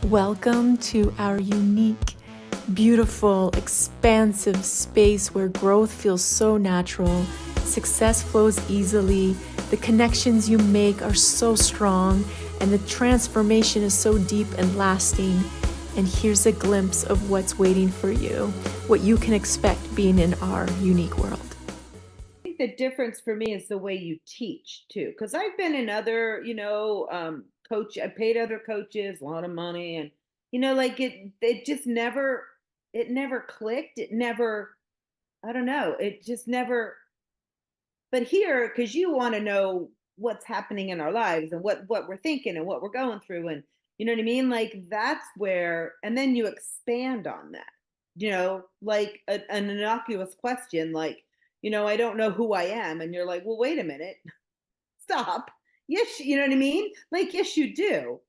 Welcome to our unique, beautiful, expansive space where growth feels so natural, success flows easily, the connections you make are so strong, and the transformation is so deep and lasting. And here's a glimpse of what's waiting for you, what you can expect being in our unique world. I think the difference for me is the way you teach too, because I've been in other, I paid other coaches a lot of money, and like it just never, it never clicked. It never, I don't know, it just never. But here, because you want to know what's happening in our lives and what we're thinking and what we're going through, and you know what I mean. Like that's where, and then you expand on that. Like an innocuous question, like I don't know who I am, and you're like, well, wait a minute, stop. Yes, you know what I mean. Like yes, you do,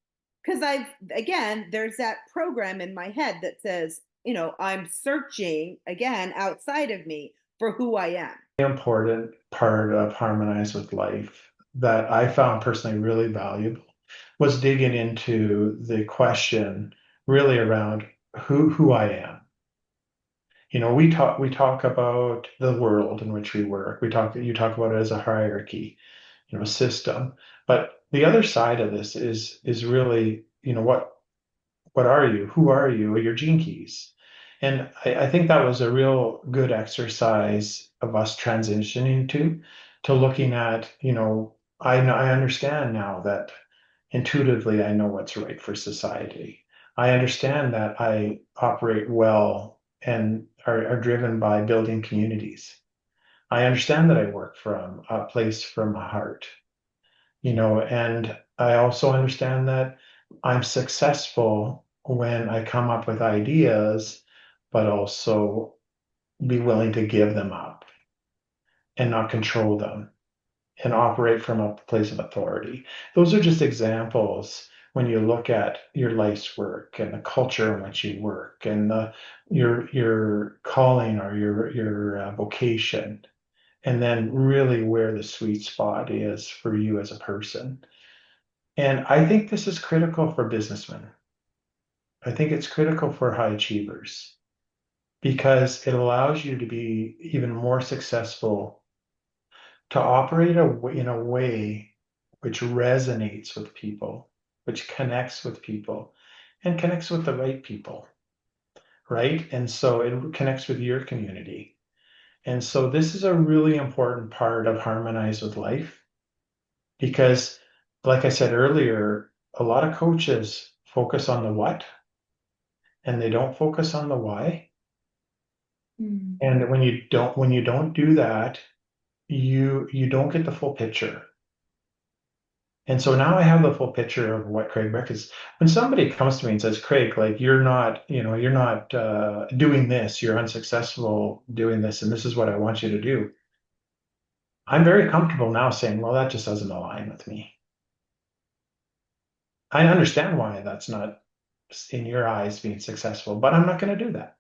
because there's that program in my head that says, I'm searching again outside of me for who I am. Important part of Harmonize with Life that I found personally really valuable was digging into the question really around who I am. We talk about the world in which we work. You talk about it as a hierarchy, system. But the other side of this is really, what are you? Who are you? Your gene keys. And I think that was a real good exercise of us transitioning to looking at, I understand now that intuitively I know what's right for society. I understand that I operate well and are driven by building communities. I understand that I work from a place from my heart, and I also understand that I'm successful when I come up with ideas, but also be willing to give them up and not control them and operate from a place of authority. Those are just examples when you look at your life's work and the culture in which you work and your calling or your vocation, and then really where the sweet spot is for you as a person. And I think this is critical for businessmen. I think it's critical for high achievers because it allows you to be even more successful, to operate in a way which resonates with people, which connects with people, and connects with the right people, right? And so it connects with your community. And so this is a really important part of Harmonize with Life because, like I said earlier, a lot of coaches focus on the what and they don't focus on the why. And when you don't do that, you don't get the full picture. And so now I have the full picture of what Craig Beck is. When somebody comes to me and says, Craig, like you're not doing this, you're unsuccessful doing this, and this is what I want you to do. I'm very comfortable now saying, well, that just doesn't align with me. I understand why that's not in your eyes being successful, but I'm not going to do that.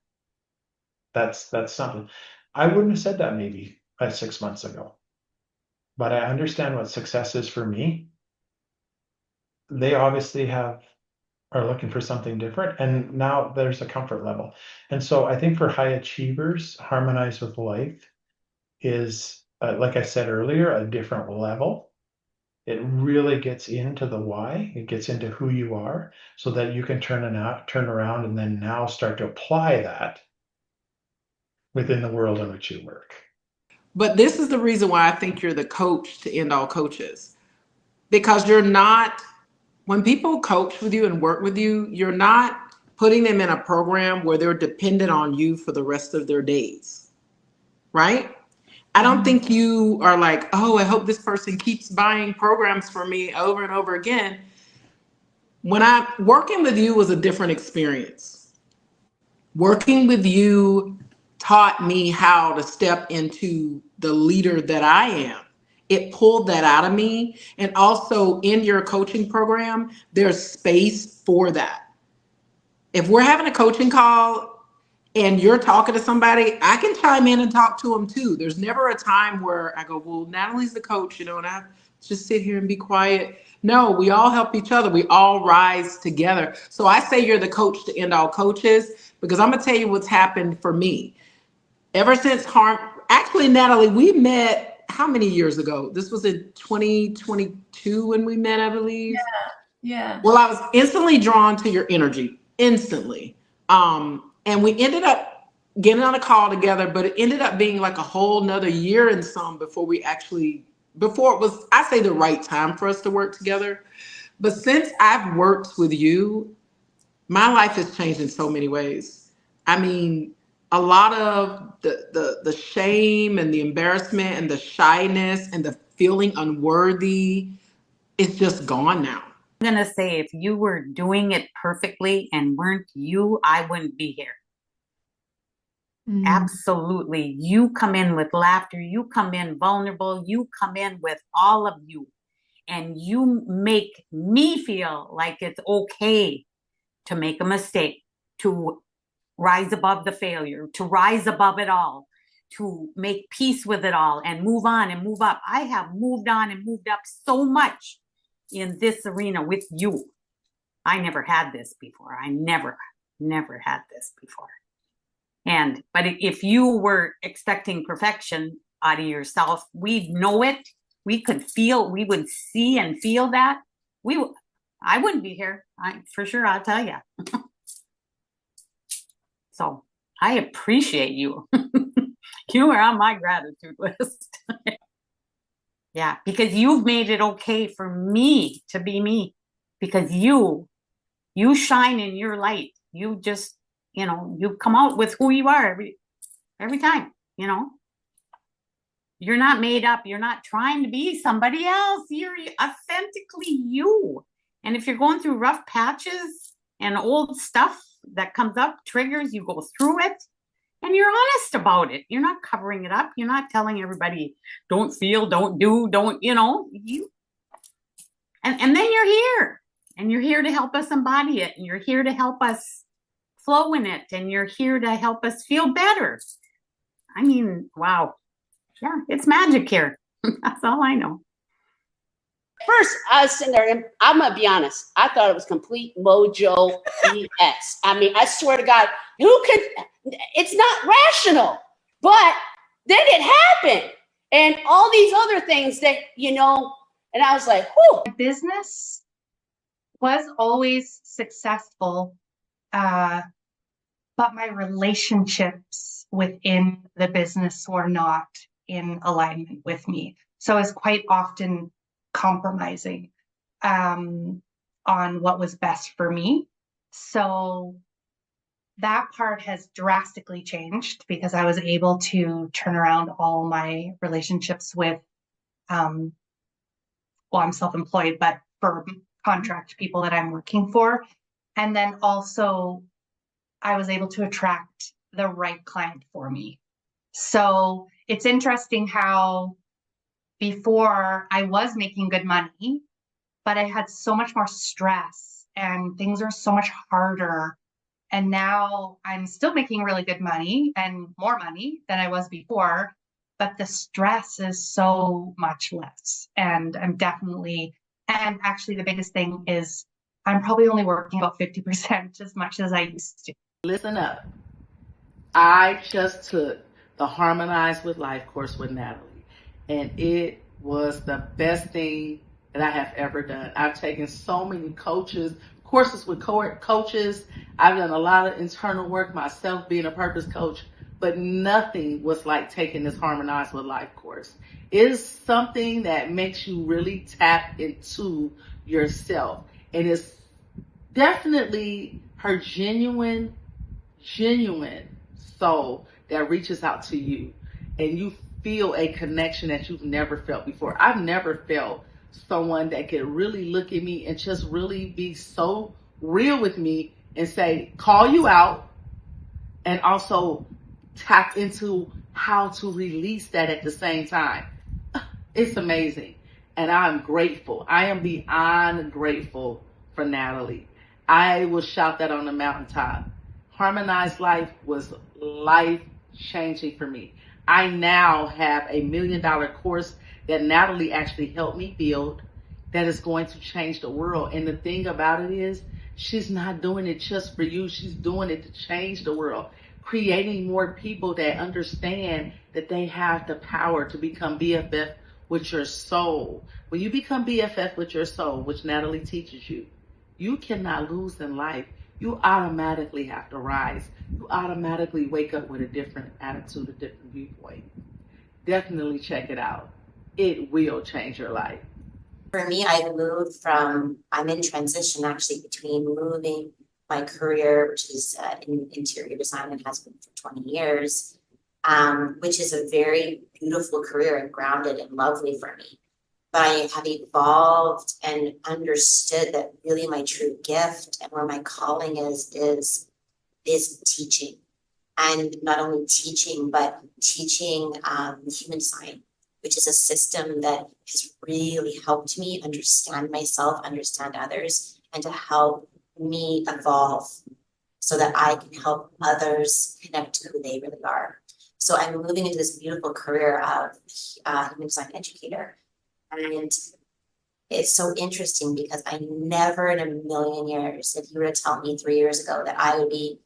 That's something. I wouldn't have said that maybe 6 months ago, but I understand what success is for me. They obviously are looking for something different, and now there's a comfort level. And so I think for high achievers, Harmonize with Life is, like I said earlier, a different level. It really gets into the why. It gets into who you are, so that you can turn around, and then now start to apply that within the world in which you work. But this is the reason why I think you're the coach to end all coaches. Because you're not, when people coach with you and work with you, you're not putting them in a program where they're dependent on you for the rest of their days. Right? I don't think you are like, oh, I hope this person keeps buying programs for me over and over again. When I working with you was a different experience. Working with you taught me how to step into the leader that I am. It pulled that out of me. And also in your coaching program, there's space for that. If we're having a coaching call and you're talking to somebody, I can chime in and talk to them too. There's never a time where I go, well, Natalie's the coach, and I have just sit here and be quiet. No, we all help each other. We all rise together. So I say you're the coach to end all coaches, because I'm gonna tell you what's happened for me. Ever since actually, Natalie, we met how many years ago? This was in 2022 when we met, I believe. Yeah. Well, I was instantly drawn to your energy, instantly. And we ended up getting on a call together, but it ended up being like a whole nother year and some before it was, I say, the right time for us to work together. But since I've worked with you, my life has changed in so many ways. I mean, a lot of the shame and the embarrassment and the shyness and the feeling unworthy is just gone now. I'm going to say, if you were doing it perfectly and weren't you, I wouldn't be here. Absolutely. You come in with laughter. You come in vulnerable. You come in with all of you. And you make me feel like it's okay to make a mistake, to rise above the failure, to rise above it all, to make peace with it all and move on and move up. I have moved on and moved up so much in this arena with you. I never had this before. I never had this before. But if you were expecting perfection out of yourself, we'd know it. We could feel, we would see and feel that. I wouldn't be here. For sure, I'll tell you. So I appreciate you. You are on my gratitude list. Yeah, because you've made it okay for me to be me, because you shine in your light. You just, you come out with who you are every time, You're not made up. You're not trying to be somebody else. You're authentically you. And if you're going through rough patches and old stuff that comes up, triggers, you go through it. And you're honest about it. You're not covering it up. You're not telling everybody, don't feel, don't do, don't, you. And then you're here. And you're here to help us embody it. And you're here to help us flow in it. And you're here to help us feel better. I mean, wow. Yeah, it's magic here. That's all I know. First, I was sitting there, and I'm going to be honest, I thought it was complete mojo BS. I mean, I swear to God, it's not rational. But then it happened. And all these other things that, and I was like, whew. Business was always successful, but my relationships within the business were not in alignment with me. So I was quite often compromising on what was best for me. So that part has drastically changed, because I was able to turn around all my relationships with, I'm self-employed, but for contract people that I'm working for. And then also I was able to attract the right client for me. So it's interesting how before I was making good money, but I had so much more stress and things are so much harder. And now I'm still making really good money and more money than I was before, but the stress is so much less. And and actually the biggest thing is I'm probably only working about 50% as much as I used to. Listen up. I just took the Harmonize With Life course with Natalie, and it was the best thing that I have ever done. I've taken so many courses with coaches. I've done a lot of internal work myself, being a purpose coach, but nothing was like taking this Harmonize With Life course. It is something that makes you really tap into yourself, and it's definitely her genuine soul that reaches out to you, and you feel a connection that you've never felt before. I've never felt someone that could really look at me and just really be so real with me and say, call you out, and also tap into how to release that at the same time. It's amazing. And I'm grateful. I am beyond grateful for Natalie. I will shout that on the mountaintop. Harmonized Life was life changing for me. I now have $1 million course that Natalie actually helped me build that is going to change the world. And the thing about it is, she's not doing it just for you. She's doing it to change the world, creating more people that understand that they have the power to become BFF with your soul. When you become BFF with your soul, which Natalie teaches you, you cannot lose in life. You automatically have to rise. You automatically wake up with a different attitude, a different viewpoint. Definitely check it out. It will change your life. For me, I'm in transition actually between moving my career, which is in interior design and has been for 20 years, which is a very beautiful career and grounded and lovely for me. But I have evolved and understood that really my true gift and where my calling is teaching. And not only teaching, but teaching human design, which is a system that has really helped me understand myself, understand others, and to help me evolve so that I can help others connect to who they really are. So I'm moving into this beautiful career of human design educator. And it's so interesting because I never in a million years, if you were to tell me 3 years ago that I would be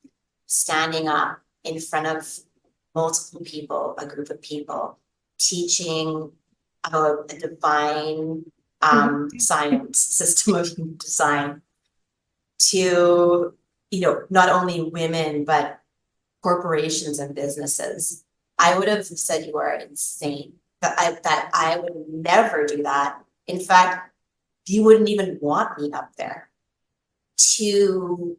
standing up in front of multiple people, a group of people, teaching about the divine science system of human design to, not only women, but corporations and businesses, I would have said you are insane. That I would never do that. In fact, you wouldn't even want me up there. To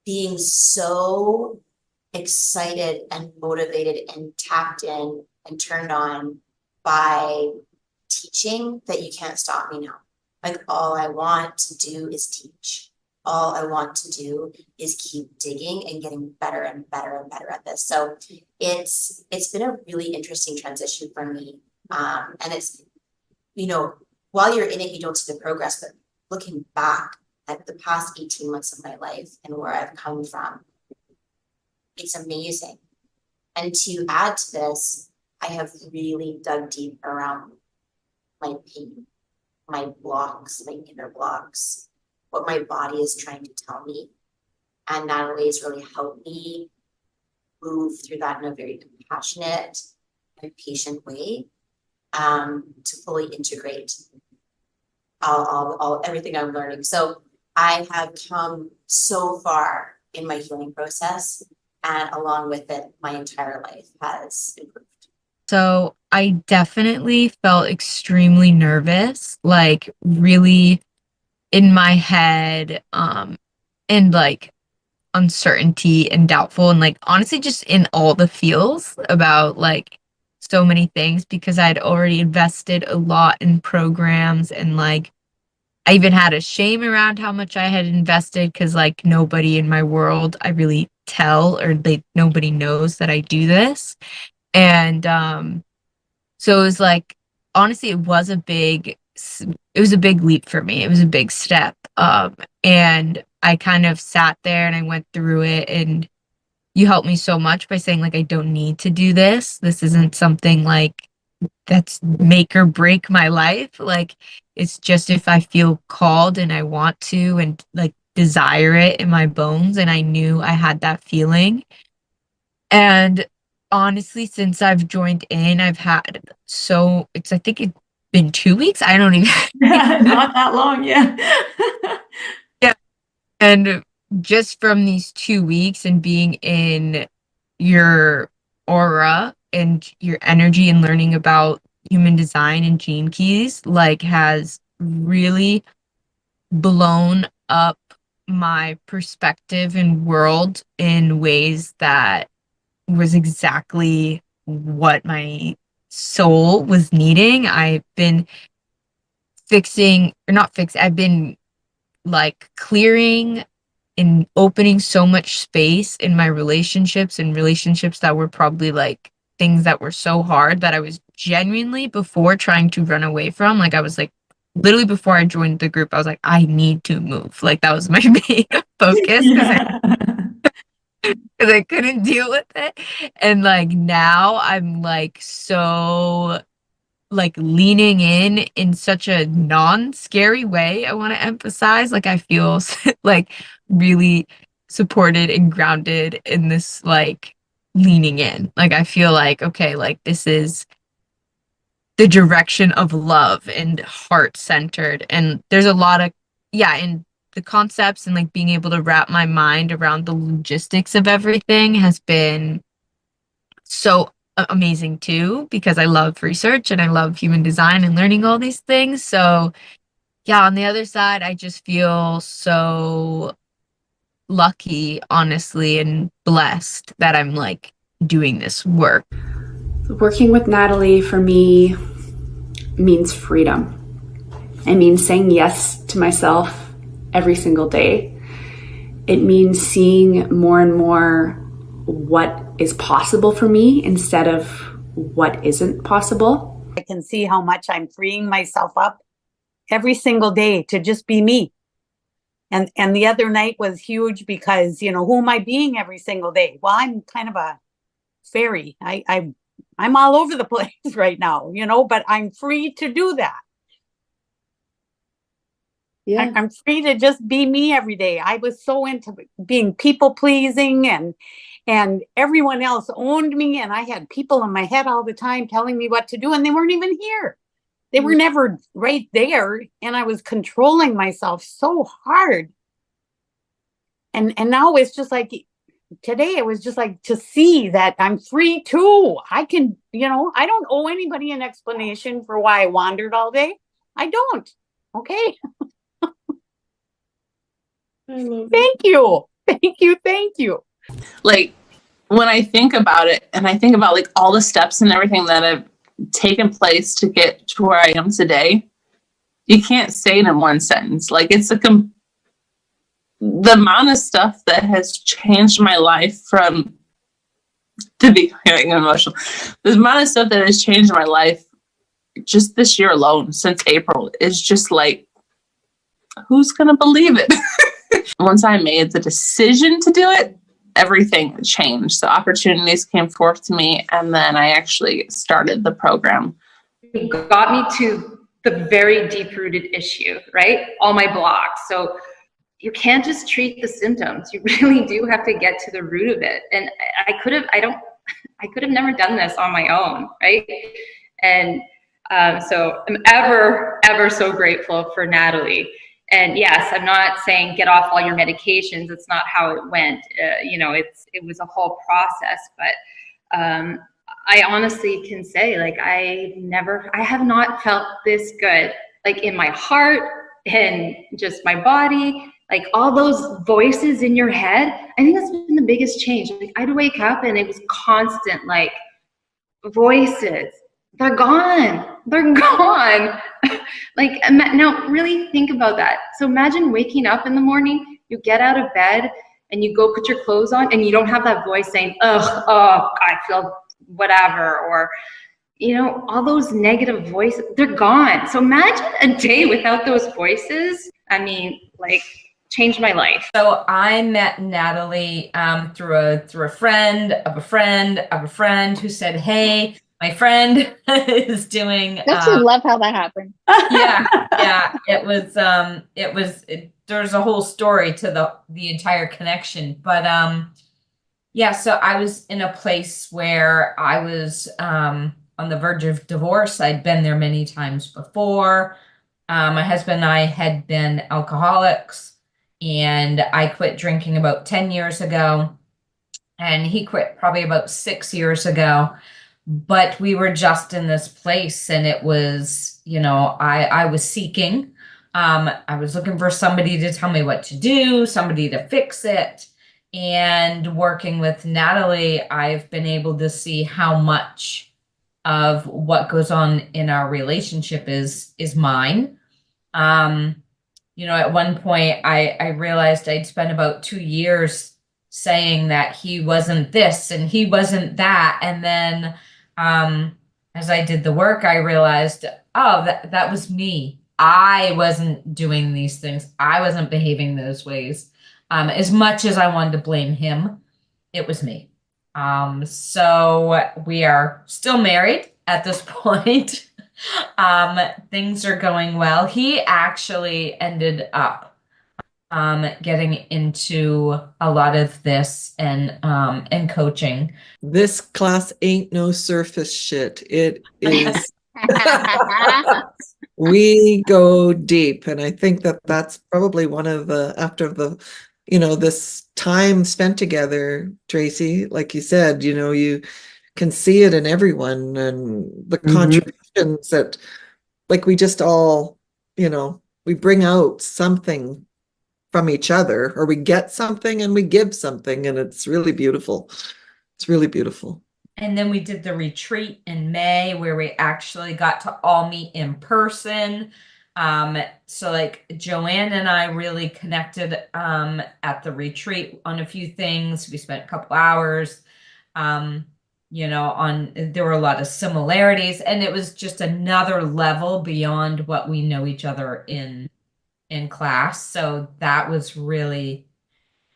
being so excited and motivated and tapped in and turned on by teaching that you can't stop me now. Like all I want to do is teach. All I want to do is keep digging and getting better and better and better at this. So it's been a really interesting transition for me. And it's, while you're in it, you don't see the progress, but looking back at the past 18 months of my life and where I've come from, it's amazing. And to add to this, I have really dug deep around my pain, my blocks, my inner blocks, what my body is trying to tell me. And Natalie has really helped me move through that in a very compassionate and patient way, to fully integrate all everything I'm learning. So I have come so far in my healing process, and along with it, my entire life has improved. So I definitely felt extremely nervous, like really in my head, and like uncertainty and doubtful, and like honestly just in all the feels about like so many things, because I'd already invested a lot in programs, and like I even had a shame around how much I had invested, because like nobody in my world I really tell, or nobody knows that I do this. And so it was like, honestly, it was a big leap for me. It was a big step. And I kind of sat there and I went through it, and you helped me so much by saying like, I don't need to do this. This isn't something like that's make or break my life. Like, it's just if I feel called and I want to and like desire it in my bones. And I knew I had that feeling. And honestly, since I've joined in, I think it's been 2 weeks. I don't even not that long. Yeah. Yeah. And just from these 2 weeks and being in your aura and your energy and learning about human design and gene keys, like, has really blown up my perspective and world in ways that was exactly what my soul was needing. I've been I've been like clearing and opening so much space in my relationships, and relationships that were probably like things that were so hard that I was genuinely before trying to run away from. Like, I was like, literally before I joined the group, I was like, I need to move. Like, that was my main focus, because I couldn't deal with it. And like now I'm like so like leaning in such a non-scary way. I want to emphasize, like I feel like really supported and grounded in this like leaning in. Like I feel like, okay, like this is the direction of love and heart centered. And there's a lot of, yeah, and the concepts and like being able to wrap my mind around the logistics of everything has been so amazing too, because I love research and I love human design and learning all these things. So, yeah, on the other side, I just feel so lucky, honestly, and blessed that I'm like doing this work. Working with Natalie for me means freedom. It means saying yes to myself every single day. It means seeing more and more what is possible for me instead of what isn't possible. I can see how much I'm freeing myself up every single day to just be me. And the other night was huge because, you know, who am I being every single day? Well, I'm kind of a fairy. I'm all over the place right now, you know, but I'm free to do that. Yeah. I'm free to just be me every day. I was so into being people pleasing and everyone else owned me. And I had people in my head all the time telling me what to do, and they weren't even here. They were never right there. And I was controlling myself so hard. And now it's just like, today it was just like to see that I'm free too. I can, you know, I don't owe anybody an explanation for why I wandered all day. I don't. Okay. I love it. Thank you. Thank you. Thank you. Like when I think about it and I think about like all the steps and everything that have taken place to get to where I am today, you can't say it in one sentence. Like it's the amount of stuff that has changed my life from, to be getting emotional, the amount of stuff that has changed my life just this year alone since April is just like, who's going to believe it? Once I made the decision to do it, everything changed. The opportunities came forth to me, and then I actually started the program. It got me to the very deep-rooted issue, right? All my blocks. So you can't just treat the symptoms. You really do have to get to the root of it. And I could have never done this on my own, right? And so I'm ever so grateful for Natalie. And yes, I'm not saying get off all your medications. It's not how it went. You know, it was a whole process. But I honestly can say, like, I have not felt this good, like in my heart and just my body, like all those voices in your head. I think that's been the biggest change. Like I'd wake up and it was constant, like voices. They're gone. They're gone. Like now really think about that. So imagine waking up in the morning, you get out of bed and you go put your clothes on and you don't have that voice saying, ugh, oh, I feel whatever, or, you know, all those negative voices, they're gone. So imagine a day without those voices. I mean, like, changed my life. So I met Natalie through a friend of a friend of a friend who said, hey, my friend is doing. Don't you love how that happened? Yeah. There's a whole story to the entire connection, but yeah. So I was in a place where I was on the verge of divorce. I'd been there many times before. My husband and I had been alcoholics, and I quit drinking about 10 years ago, and he quit probably about 6 years ago. But we were just in this place, and it was, you know, I was seeking. I was looking for somebody to tell me what to do, somebody to fix it. And working with Natalie, I've been able to see how much of what goes on in our relationship is mine. You know, at one point I realized I'd spent about 2 years saying that he wasn't this and he wasn't that. And then as I did the work, I realized, oh, that was me. I wasn't doing these things. I wasn't behaving those ways. As much as I wanted to blame him, it was me. So we are still married at this point. Things are going well. He actually ended up getting into a lot of this and coaching. This class ain't no surface shit. It is. We go deep, and I think that that's probably one of the, after the, this time spent together, Tracy, like you said, you can see it in everyone, and the contributions that, like, we just all, we bring out something from each other, or we get something and we give something, and it's really beautiful. It's really beautiful. And then we did the retreat in May where we actually got to all meet in person. So like Joanne and I really connected at the retreat on a few things. We spent a couple hours, there were a lot of similarities, and it was just another level beyond what we know each other in class. So that was really,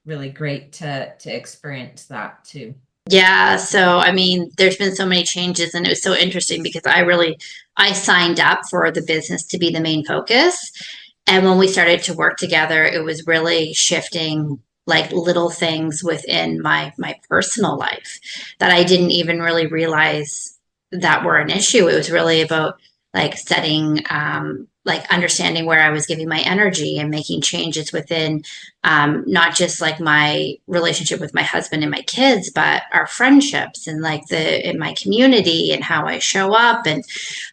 really great to experience that too. Yeah, so I mean, there's been so many changes, and it was so interesting because I signed up for the business to be the main focus. And when we started to work together, it was really shifting like little things within my personal life that I didn't even really realize that were an issue. It was really about like setting like understanding where I was giving my energy and making changes within not just like my relationship with my husband and my kids, but our friendships and like in my community and how I show up. And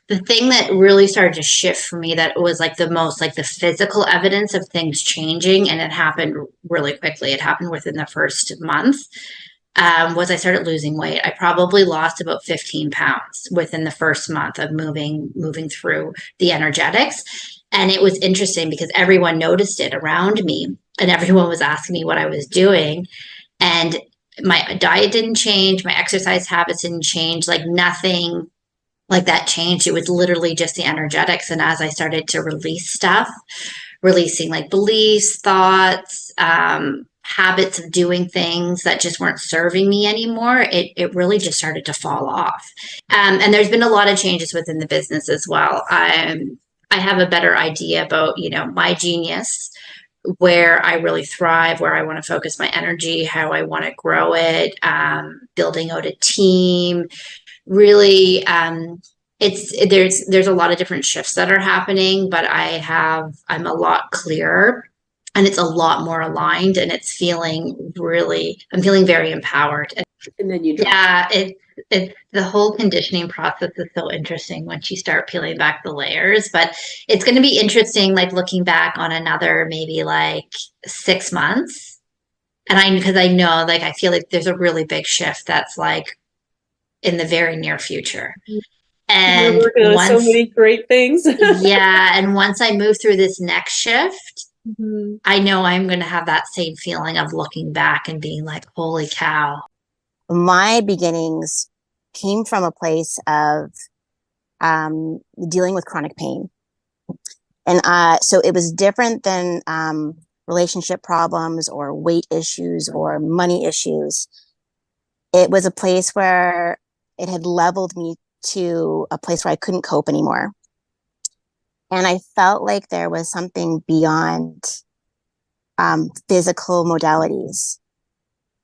the thing that really started to shift for me, that was like the most like the physical evidence of things changing, and it happened really quickly. It happened within the first month. Was I started losing weight. I probably lost about 15 pounds within the first month of moving through the energetics. And it was interesting because everyone noticed it around me, and everyone was asking me what I was doing. And my diet didn't change. My exercise habits didn't change. Like nothing like that changed. It was literally just the energetics. And as I started to release stuff, releasing like beliefs, thoughts, habits of doing things that just weren't serving me anymore, it really just started to fall off. And there's been a lot of changes within the business as well. I have a better idea about, my genius, where I really thrive, where I want to focus my energy, how I want to grow it, building out a team. Really, there's a lot of different shifts that are happening, but I'm a lot clearer. And it's a lot more aligned, and I'm feeling very empowered. And then you drop. Yeah, the whole conditioning process is so interesting once you start peeling back the layers. But it's going to be interesting, like looking back on another maybe like 6 months. And because I know, like, I feel like there's a really big shift that's like in the very near future. And we're working on so many great things. Yeah, and once I move through this next shift, I know I'm going to have that same feeling of looking back and being like, holy cow. My beginnings came from a place of dealing with chronic pain. And so it was different than relationship problems or weight issues or money issues. It was a place where it had leveled me to a place where I couldn't cope anymore. And I felt like there was something beyond physical modalities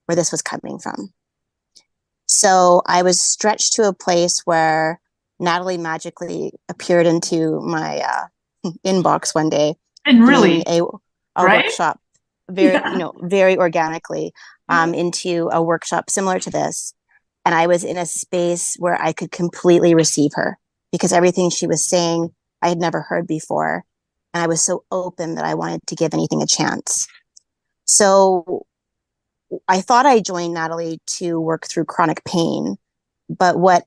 where this was coming from. So I was stretched to a place where Natalie magically appeared into my inbox one day. And really, a right? workshop, very organically, into a workshop similar to this. And I was in a space where I could completely receive her, because everything she was saying I had never heard before. And I was so open that I wanted to give anything a chance. So I thought I joined Natalie to work through chronic pain, but what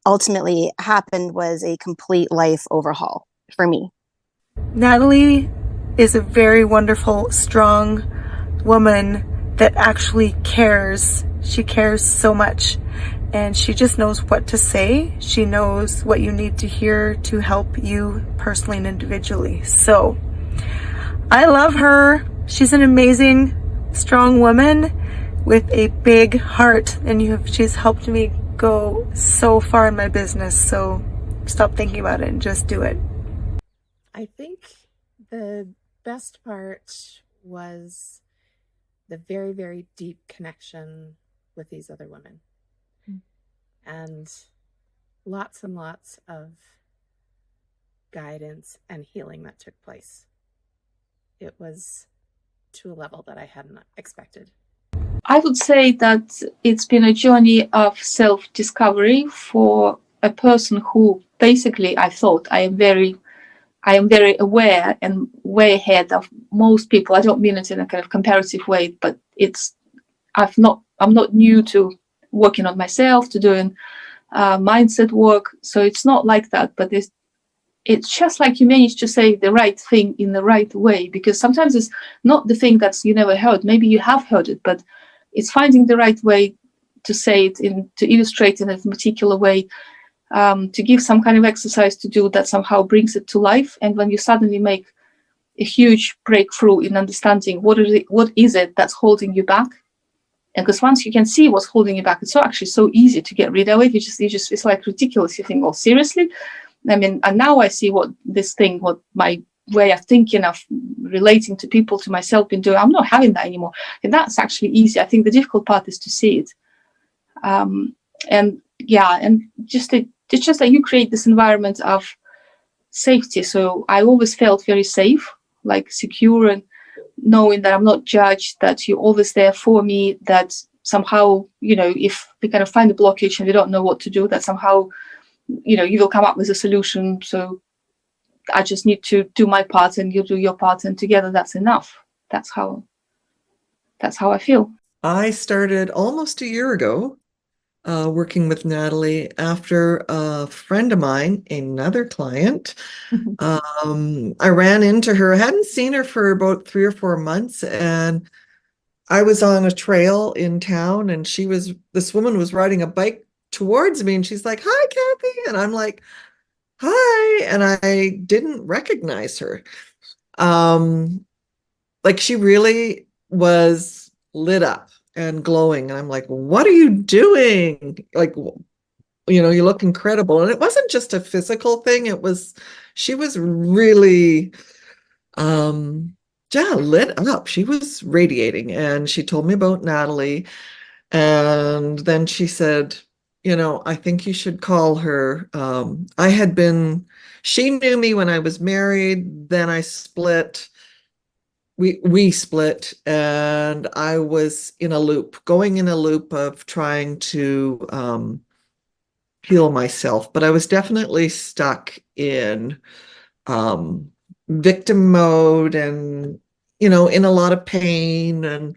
ultimately happened was a complete life overhaul for me. Natalie is a very wonderful, strong woman that actually cares. She cares so much, and she just knows what to say. She knows what you need to hear to help you personally and individually. So I love her. She's an amazing, strong woman with a big heart, and she's helped me go so far in my business. So stop thinking about it and just do it. I think the best part was the very, very deep connection with these other women. And lots of guidance and healing that took place. It was to a level that I hadn't expected. I would say that it's been a journey of self-discovery for a person who basically I thought I am very aware and way ahead of most people. I don't mean it in a kind of comparative way, but I'm not new to working on myself, to doing mindset work. So it's not like that, but it's just like you manage to say the right thing in the right way, because sometimes it's not the thing that's you never heard. Maybe you have heard it, but it's finding the right way to say it, to illustrate in a particular way, to give some kind of exercise to do that somehow brings it to life. And when you suddenly make a huge breakthrough in understanding what is it that's holding you back, and because once you can see what's holding you back, it's actually so easy to get rid of it. You just it's like ridiculous. You think, oh, seriously? I mean, and now I see what my way of thinking, of relating to people, to myself, been doing. I'm not having that anymore, and that's actually easy. I think the difficult part is to see it, and it's just that you create this environment of safety. So I always felt very safe, like secure, and knowing that I'm not judged, that you're always there for me, that somehow, if we kind of find a blockage and we don't know what to do, that somehow, you will come up with a solution. So I just need to do my part and you do your part, and together that's enough. That's how I feel. I started almost a year ago working with Natalie after a friend of mine, another client. I ran into her. I hadn't seen her for about 3 or 4 months, and I was on a trail in town, and this woman was riding a bike towards me, and she's like, "Hi, Kathy," and I'm like, "Hi," and I didn't recognize her. Like she really was lit up and glowing, and I'm like, "What are you doing? Like, you look incredible." And it wasn't just a physical thing. She was really, lit up. She was radiating, and she told me about Natalie. And then she said, "I think you should call her." She knew me when I was married. Then I split. We split, and I was going in a loop of trying to heal myself, but I was definitely stuck in victim mode and in a lot of pain. And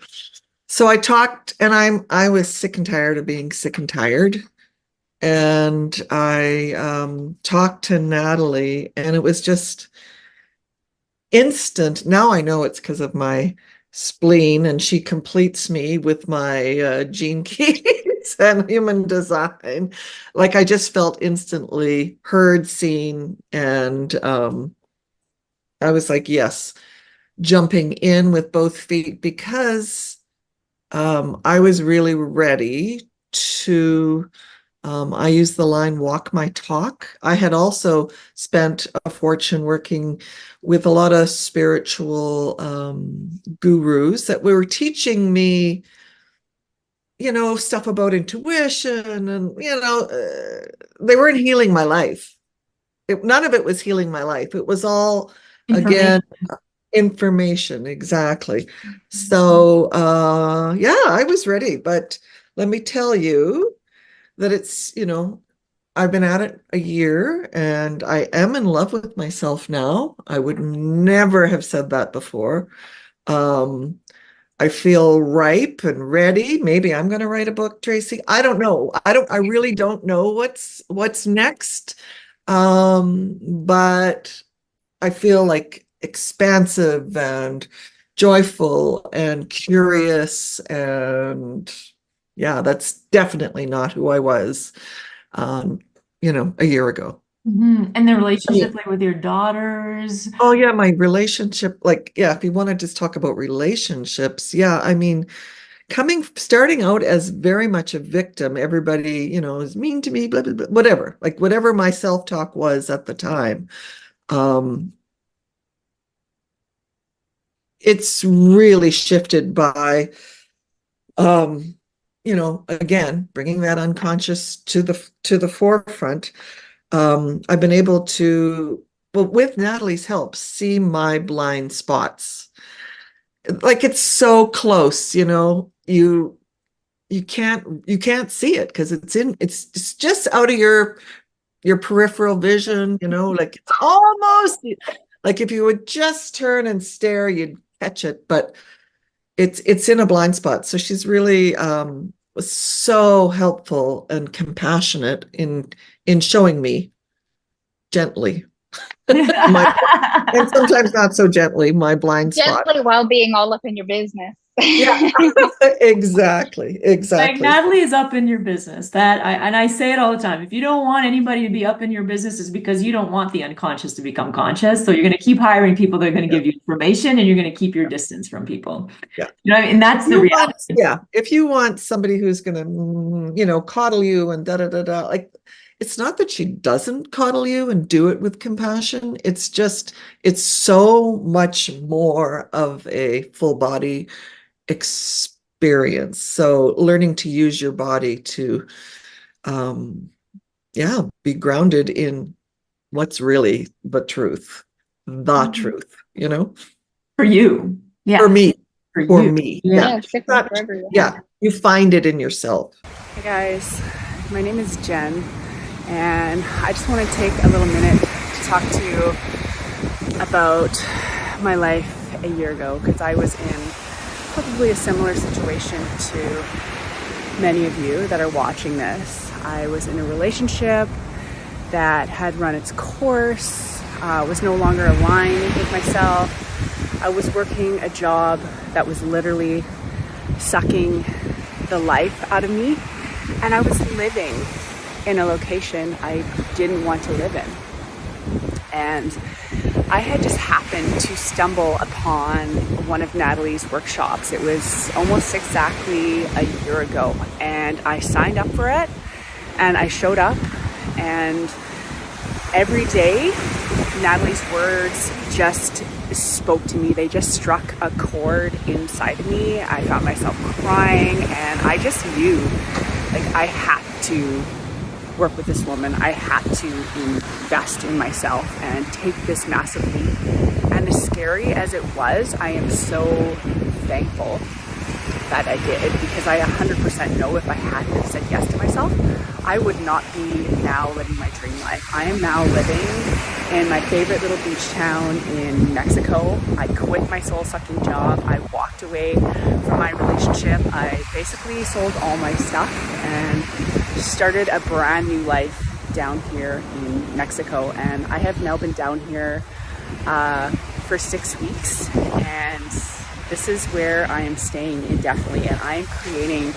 so I talked, and I was sick and tired of being sick and tired, and I talked to Natalie, and it was just instant. Now I know it's because of my spleen, and she completes me with my gene keys and human design. Like I just felt instantly heard, seen, and I was like, yes, jumping in with both feet, because I was really ready to I use the line walk my talk. I had also spent a fortune working with a lot of spiritual gurus that were teaching me, stuff about intuition, and, they weren't healing my life. None of it was healing my life. It was all, again, information. Exactly. So, I was ready, but let me tell you that it's, I've been at it a year, and I am in love with myself now. I would never have said that before. I feel ripe and ready. Maybe I'm going to write a book, Tracy. I don't know. I really don't know what's next. But I feel like expansive and joyful and curious, and that's definitely not who I was, a year ago. And the relationship, like with your daughters. Oh yeah, my relationship, if you want to just talk about relationships, I mean, starting out as very much a victim. Everybody, is mean to me, blah, blah, blah, whatever, like whatever my self-talk was at the time. It's really shifted by, again, bringing that unconscious to the forefront. I've been able to, well, with Natalie's help, see my blind spots. Like, it's so close, you can't see it because it's just out of your peripheral vision, like it's almost like if you would just turn and stare, you'd catch it, but it's in a blind spot. So she's really was so helpful and compassionate in showing me gently and sometimes not so gently, my blind spot. Gently while being all up in your business. Yeah, exactly. Like, Natalie is up in your business. I say it all the time. If you don't want anybody to be up in your business, it's because you don't want the unconscious to become conscious. So you're going to keep hiring people that are going to give you information, and you're going to keep your distance from people. Yeah. And that's the reality. If you want somebody who's going to, coddle you and da-da-da-da, like, it's not that she doesn't coddle you and do it with compassion. It's just, it's so much more of a full body experience. So learning to use your body to, be grounded in what's really the truth, truth, For you. Yeah. For me. For you. me. Yeah. For everyone. Yeah. You find it in yourself. Hey guys, my name is Jen. And I just want to take a little minute to talk to you about my life a year ago, because I was in probably a similar situation to many of you that are watching this. I was in a relationship that had run its course, was no longer aligned with myself. I was working a job that was literally sucking the life out of me, and I was living in a location I didn't want to live in. And I had just happened to stumble upon one of Natalie's workshops. It was almost exactly a year ago, and I signed up for it, and I showed up, and every day Natalie's words just spoke to me. They just struck a chord inside of me. I found myself crying, and I just knew, like, I had to work with this woman. I had to invest in myself and take this massive leap. And as scary as it was, I am so thankful that I did, because I 100% know if I hadn't said yes to myself, I would not be now living my dream life. I am now living in my favorite little beach town in Mexico. I quit my soul-sucking job. I walked away from my relationship. I basically sold all my stuff and started a brand new life down here in Mexico. And I have now been down here for 6 weeks, and this is where I am staying indefinitely, and I am creating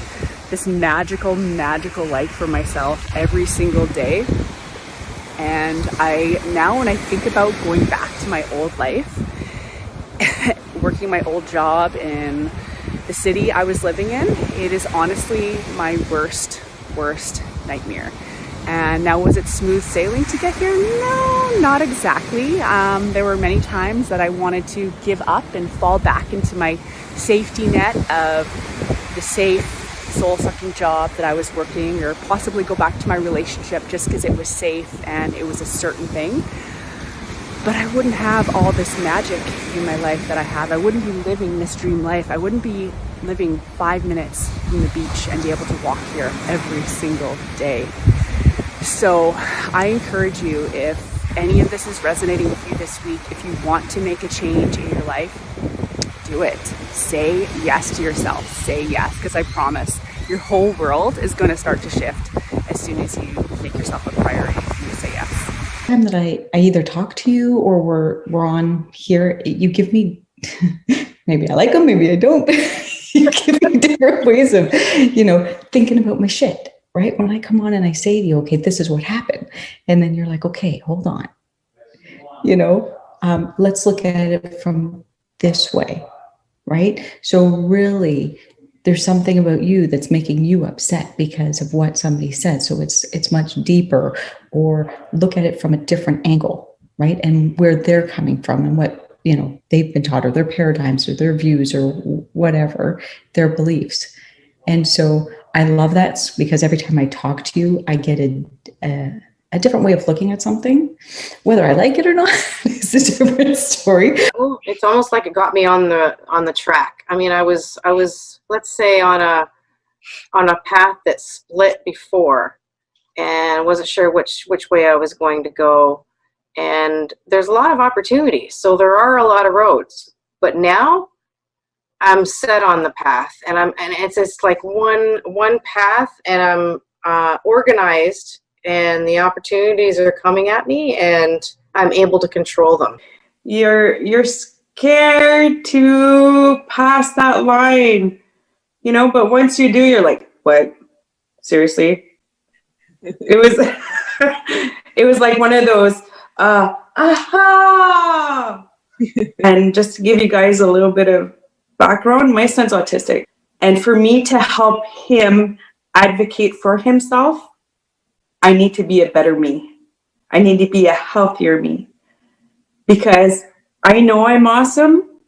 this magical life for myself every single day. And when I think about going back to my old life, working my old job in the city I was living in, it is honestly my worst nightmare. And now, was it smooth sailing to get here? No, not exactly. There were many times that I wanted to give up and fall back into my safety net of the safe, soul-sucking job that I was working, or possibly go back to my relationship just because it was safe and it was a certain thing. But I wouldn't have all this magic in my life that I have. I wouldn't be living this dream life. I wouldn't be living 5 minutes from the beach and be able to walk here every single day. So I encourage you, if any of this is resonating with you this week, if you want to make a change in your life, do it. Say yes to yourself. Say yes, because I promise your whole world is going to start to shift as soon as you make yourself a priority and you say yes. Time that I either talk to you or we're on here, you give me, maybe I like them, maybe I don't. You give me different ways of, thinking about my shit, right? When I come on and I say to you, okay, this is what happened. And then you're like, okay, hold on. Let's look at it from this way, right? So really there's something about you that's making you upset because of what somebody said. So it's much deeper, or look at it from a different angle, right? And where they're coming from and what, you know, they've been taught, or their paradigms or their views or whatever, their beliefs. And so I love that, because every time I talk to you, I get a different way of looking at something. Whether I like it or not is a different story. It's almost like it got me on the track. I mean, I was let's say on a path that split before, and wasn't sure which way I was going to go. And there's a lot of opportunities, so there are a lot of roads. But now I'm set on the path, and it's just like one path, and I'm organized, and the opportunities are coming at me, and I'm able to control them. You're scared to pass that line, you know, but once you do, you're like, what? Seriously? It was like one of those aha. And just to give you guys a little bit of background, my son's autistic, and for me to help him advocate for himself, I need to be a better me. I need to be a healthier me, because I know I'm awesome.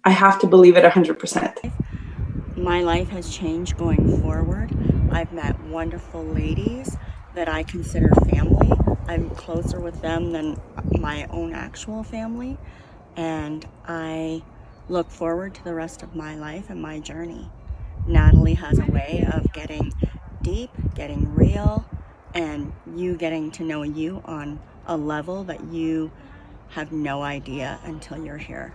I have to believe it 100%. My life has changed going forward. I've met wonderful ladies that I consider family. I'm closer with them than my own actual family, and I look forward to the rest of my life and my journey. Natalie has a way of getting deep, getting real, and you getting to know you on a level that you have no idea until you're here.